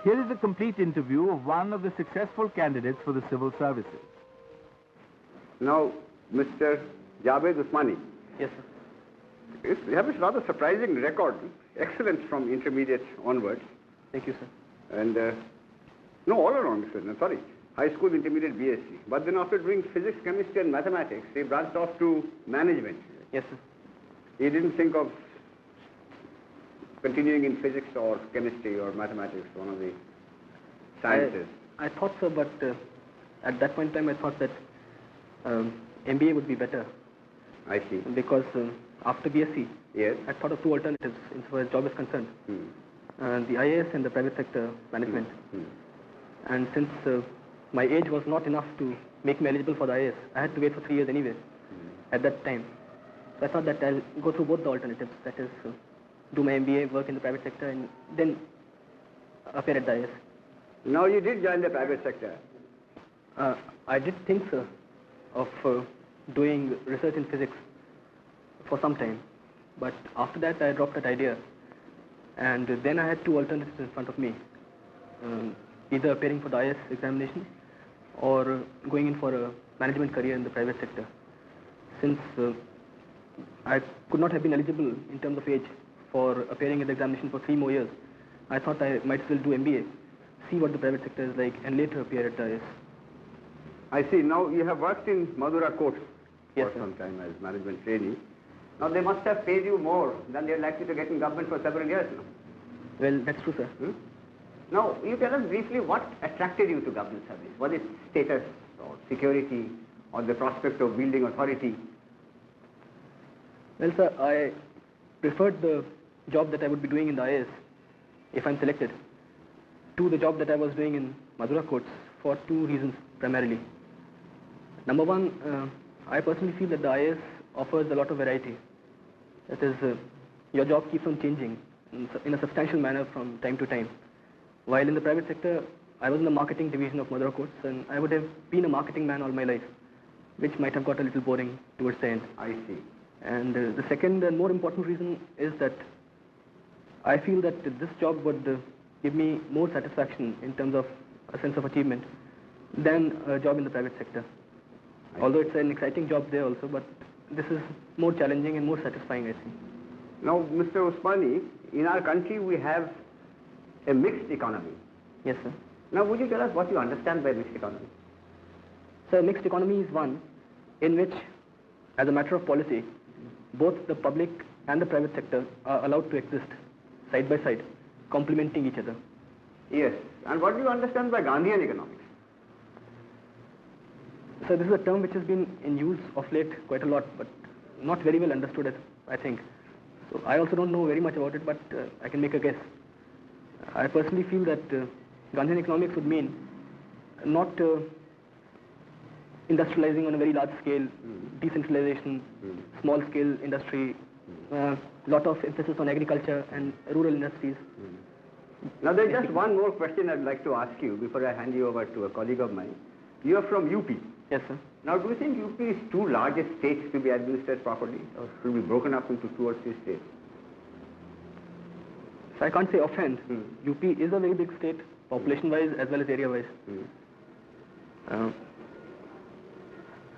Here is a complete interview of one of the successful candidates for the civil services. Now, Mr. Javed Usmani. Yes, sir. You have a rather surprising record. Excellence from intermediate onwards. Thank you, sir. And, no, all along, sir. No, sorry. High school, intermediate, BSc. But then after doing physics, chemistry, and mathematics, he branched off to management. Yes, sir. He didn't think of continuing in physics or chemistry or mathematics, one of the sciences. I thought so, but at that point in time, I thought that MBA would be better. I see. Because after BSc, yes, I thought of two alternatives insofar as job is concerned. The IAS and the private sector management. And since my age was not enough to make me eligible for the IAS, I had to wait for 3 years anyway at that time. So I thought that I'll go through both the alternatives, that is, do my MBA, work in the private sector, and then appear at the IAS. Now you did join the private sector. I did think, sir, of doing research in physics for some time. But after that, I dropped that idea. And then I had two alternatives in front of me. Either appearing for the IAS examination or going in for a management career in the private sector. Since I could not have been eligible in terms of age for appearing at the examination for 3 more years, I thought I might as well do MBA, see what the private sector is like, and later appear at the IAS. I see. Now you have worked in Madura courts Yes, for sir. some time as management trainee. Now they must have paid you more than they're likely to get in government for several years now. Well, that's true, sir. Now, you tell us briefly what attracted you to government service. Was it status or security or the prospect of wielding authority? Well, sir, I preferred the job that I would be doing in the IAS, if I'm selected, to the job that I was doing in Madura courts for 2 reasons primarily. Number one, I personally feel that the IAS offers a lot of variety. That is, your job keeps on changing in a substantial manner from time to time. While in the private sector, I was in the marketing division of Madura courts, and I would have been a marketing man all my life, which might have got a little boring towards the end. I see. And the second and more important reason is that I feel that this job would give me more satisfaction in terms of a sense of achievement than a job in the private sector. Although it's an exciting job there also, but this is more challenging and more satisfying, I think. Now, Mr. Usmani, in our country we have a mixed economy. Yes, sir. Now, would you tell us what you understand by mixed economy? So, mixed economy is one in which, as a matter of policy, both the public and the private sector are allowed to exist side by side, complementing each other. Yes. And what do you understand by Gandhian economics? So, this is a term which has been in use of late quite a lot, but not very well understood, I think. So, I also don't know very much about it, but I can make a guess. I personally feel that Gandhian economics would mean not industrializing on a very large scale, decentralization, small scale industry, lot of emphasis on agriculture and rural industries. Now, there's just one more question I'd like to ask you before I hand you over to a colleague of mine. You are from UP. Yes, sir. Now, do you think UP is too large a state to be administered properly, or should be broken up into 2 or 3 states? So I can't say offhand. UP is a very big state, population-wise as well as area-wise.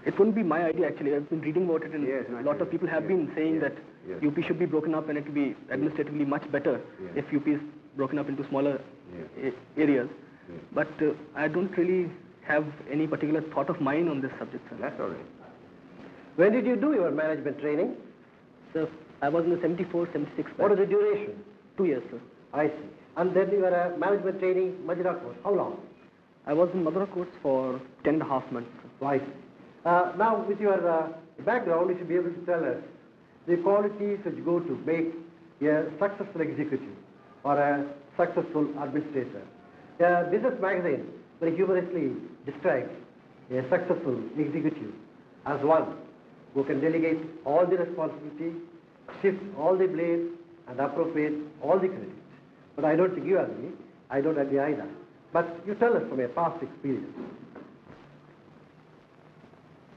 It wouldn't be my idea actually. I've been reading about it, and a lot of people have been saying that UP should be broken up and it will be administratively much better if UP is broken up into smaller areas. But I don't really have any particular thought of mine on this subject, sir. That's all right. When did you do your management training? So I was in the 74, 76 batch. What is the duration? 2 years, sir. I see. And then you were a management training Madura course. How long? I was in Madura course for 10.5 months. Sir. I see. Now, with your background, you should be able to tell us the qualities which go to make a successful executive or a successful administrator. Business Magazine very humorously describes a successful executive as one who can delegate all the responsibility, shift all the blame, and appropriate all the credit. But I don't think you agree. I don't agree either. But you tell us from your past experience.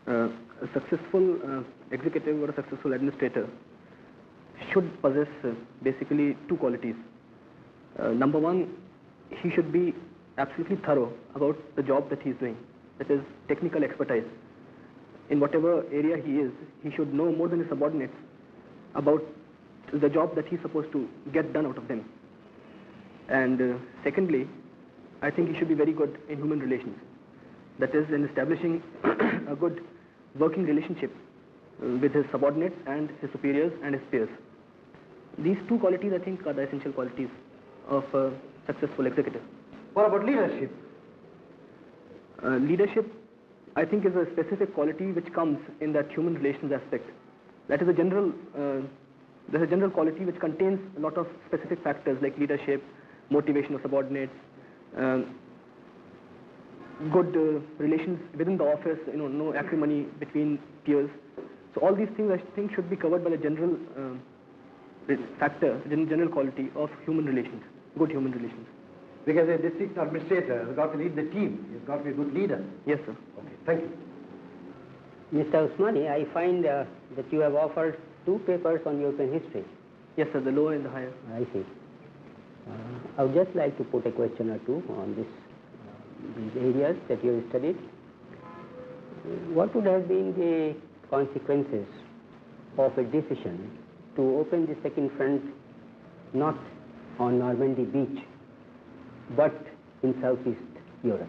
A successful executive or a successful administrator should possess basically 2 qualities. Number one, he should be absolutely thorough about the job that he's doing, that is technical expertise. In whatever area he is, he should know more than his subordinates about the job that he's supposed to get done out of them. And secondly, I think he should be very good in human relations. That is, in establishing a good working relationship with his subordinates and his superiors and his peers. These two qualities, I think, are the essential qualities of a successful executive. What about leadership? Leadership, I think, is a specific quality which comes in that human relations aspect. That is a general, there's a general quality which contains a lot of specific factors like leadership, motivation of subordinates, good relations within the office, no acrimony between peers. So all these things, I think, should be covered by the general factor, general quality of human relations, good human relations. Because a district administrator has got to lead the team. He's got to be a good leader. Yes, sir. Okay, thank you. Mr. Usmani, I find that you have offered 2 papers on European history. Yes, sir, the lower and the higher. I see. I would just like to put a question or two on these areas that you have studied. What would have been the consequences of a decision to open the second front not on Normandy beach, but in Southeast Europe,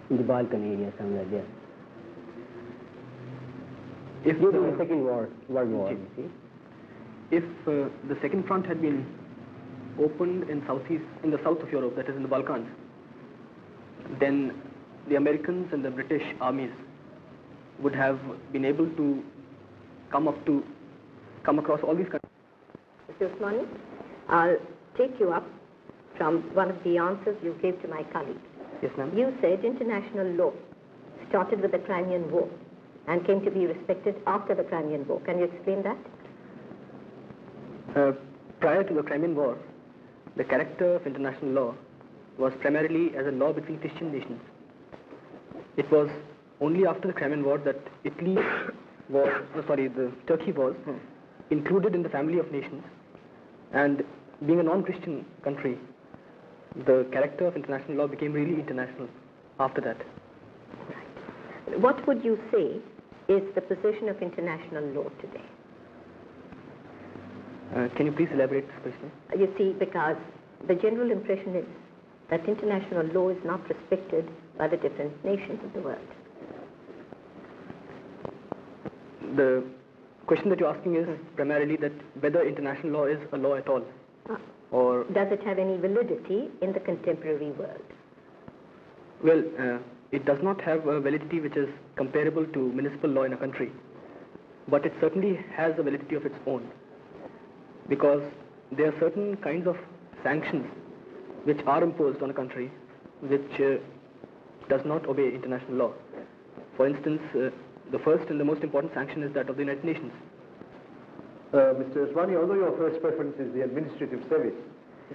in the Balkan area somewhere there? During the Second World War, you see. If the second front had been opened in the south of Europe, that is in the Balkans, then the Americans and the British armies would have been able to come across all these countries. Mr. Usmani, I'll take you up from one of the answers you gave to my colleague. Yes, ma'am. You said international law started with the Crimean War and came to be respected after the Crimean War. Can you explain that? Prior to the Crimean War, the character of international law was primarily as a law between Christian nations. It was only after the Crimean War that Turkey was included in the family of nations, and being a non-Christian country, the character of international law became really international after that. What would you say is the position of international law today? Can you please elaborate this question? You see, because the general impression is that international law is not respected by the different nations of the world. The question that you're asking is primarily that whether international law is a law at all, or does it have any validity in the contemporary world? Well, it does not have a validity which is comparable to municipal law in a country, but it certainly has a validity of its own, because there are certain kinds of sanctions which are imposed on a country which does not obey international law. For instance, the first and the most important sanction is that of the United Nations. Mr. Usmani, although your first preference is the administrative service,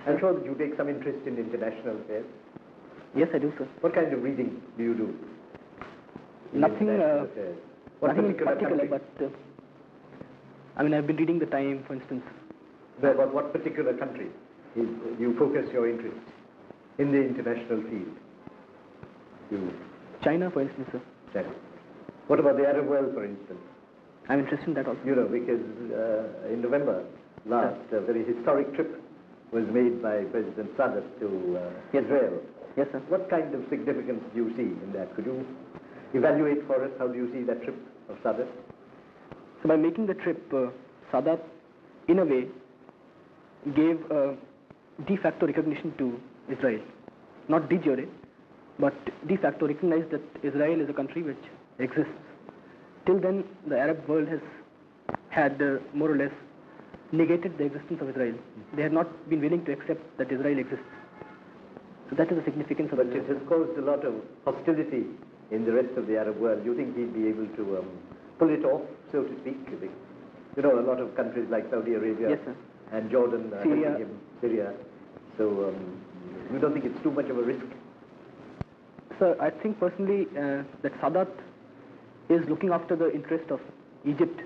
I'm sure that you take some interest in international affairs. Yes, I do, sir. What kind of reading do you do? Nothing What particular, but I've been reading the Time, for instance. But what particular country you focus your interest in the international field? China, for instance, sir. China. What about the Arab world, for instance? I'm interested in that also. You know, because in November last, a very historic trip was made by President Sadat to Israel. Yes, sir. What kind of significance do you see in that? Could you evaluate for us how do you see that trip of Sadat? So by making the trip, Sadat, in a way, gave de facto recognition to Israel. Not de jure, but de facto recognized that Israel is a country which exists. Till then, the Arab world has had more or less negated the existence of Israel. They had not been willing to accept that Israel exists. So that is the significance of it. But it has caused a lot of hostility in the rest of the Arab world. Do you think he'd be able to pull it off, so to speak? You know, a lot of countries like Saudi Arabia, yes, sir, and Jordan, Syria. So you don't think it's too much of a risk? Sir, I think personally that Sadat is looking after the interest of Egypt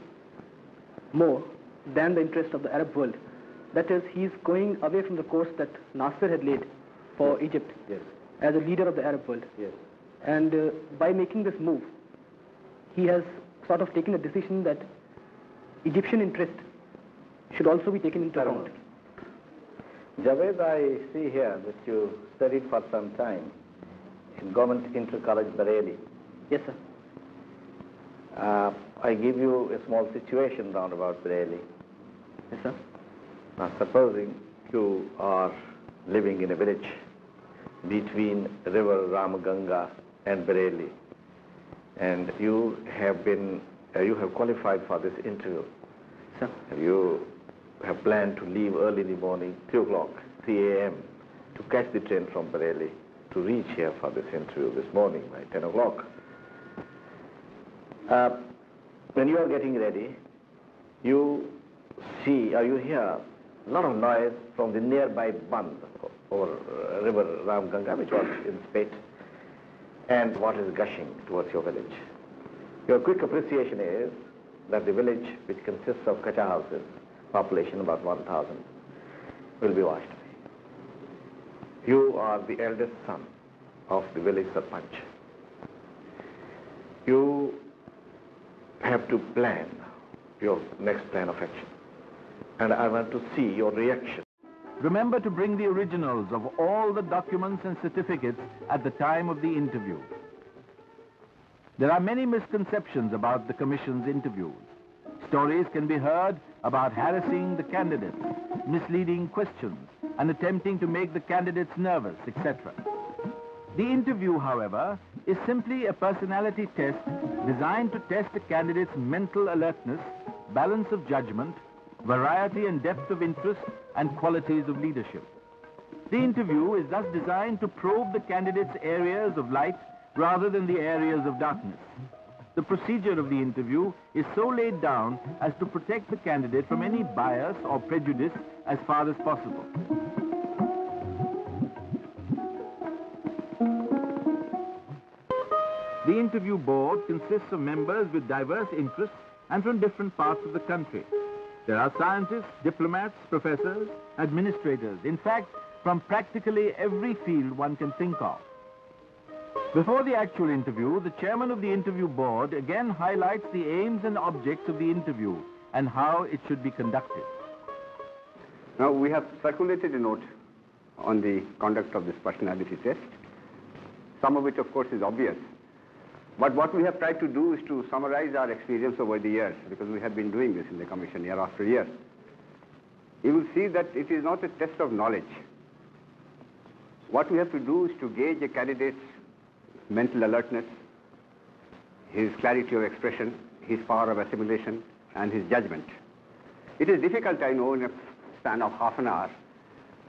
more than the interest of the Arab world. That is, he is going away from the course that Nasser had laid for Egypt Yes. as a leader of the Arab world. Yes. And by making this move, he has sort of taken a decision that Egyptian interest should also be taken into account. Javed, I see here that you studied for some time in Government Inter College, Bareilly. Yes, sir. I give you a small situation round about Bareilly. Yes, sir. Now, supposing you are living in a village between river Ramganga and Bareilly, and you have qualified for this interview. Sir. You have planned to leave early in the morning, 3 o'clock, 3 a.m., to catch the train from Bareilly to reach here for this interview this morning by 10 o'clock. When you are getting ready, you see or you hear a lot of noise from the nearby Band or river Ramganga, which was in spate, and water is gushing towards your village. Your quick appreciation is that the village, which consists of kacha houses, population about 1,000, will be washed away. You are the eldest son of the village sarpanch. You have to plan your next plan of action, and I want to see your reaction. Remember to bring the originals of all the documents and certificates at the time of the interview. There are many misconceptions about the Commission's interviews. Stories can be heard about harassing the candidates, misleading questions, and attempting to make the candidates nervous, etc. The interview, however, is simply a personality test designed to test a candidate's mental alertness, balance of judgment, variety and depth of interest, and qualities of leadership. The interview is thus designed to probe the candidate's areas of light rather than the areas of darkness. The procedure of the interview is so laid down as to protect the candidate from any bias or prejudice as far as possible. The interview board consists of members with diverse interests and from different parts of the country. There are scientists, diplomats, professors, administrators, in fact, from practically every field one can think of. Before the actual interview, the chairman of the interview board again highlights the aims and objects of the interview and how it should be conducted. Now, we have circulated a note on the conduct of this personality test, some of which, of course, is obvious. But what we have tried to do is to summarize our experience over the years, because we have been doing this in the Commission year after year. You will see that it is not a test of knowledge. What we have to do is to gauge a candidate's mental alertness, his clarity of expression, his power of assimilation, and his judgment. It is difficult, I know, in a span of half an hour.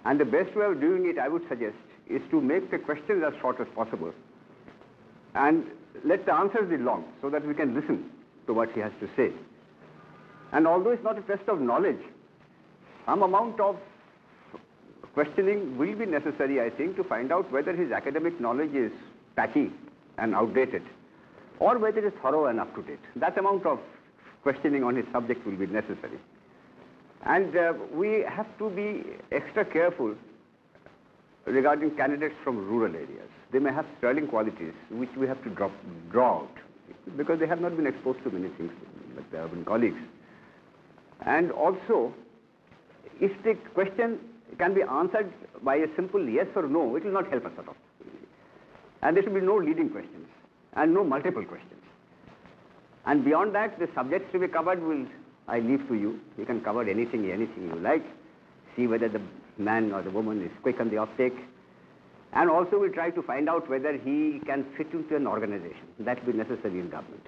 And the best way of doing it, I would suggest, is to make the questions as short as possible and let the answers be long so that we can listen to what he has to say. And although it's not a test of knowledge, some amount of questioning will be necessary, I think, to find out whether his academic knowledge is patchy and outdated or whether it is thorough and up to date. That amount of questioning on his subject will be necessary. And we have to be extra careful regarding candidates from rural areas. They may have sterling qualities which we have to draw out because they have not been exposed to many things like their urban colleagues. And also, if the question can be answered by a simple yes or no, it will not help us at all. And there should be no leading questions and no multiple questions. And beyond that, the subjects to be covered I leave to you. You can cover anything you like. See whether the man or the woman is quick on the uptake. And also we'll try to find out whether he can fit into an organization. That will be necessary in government.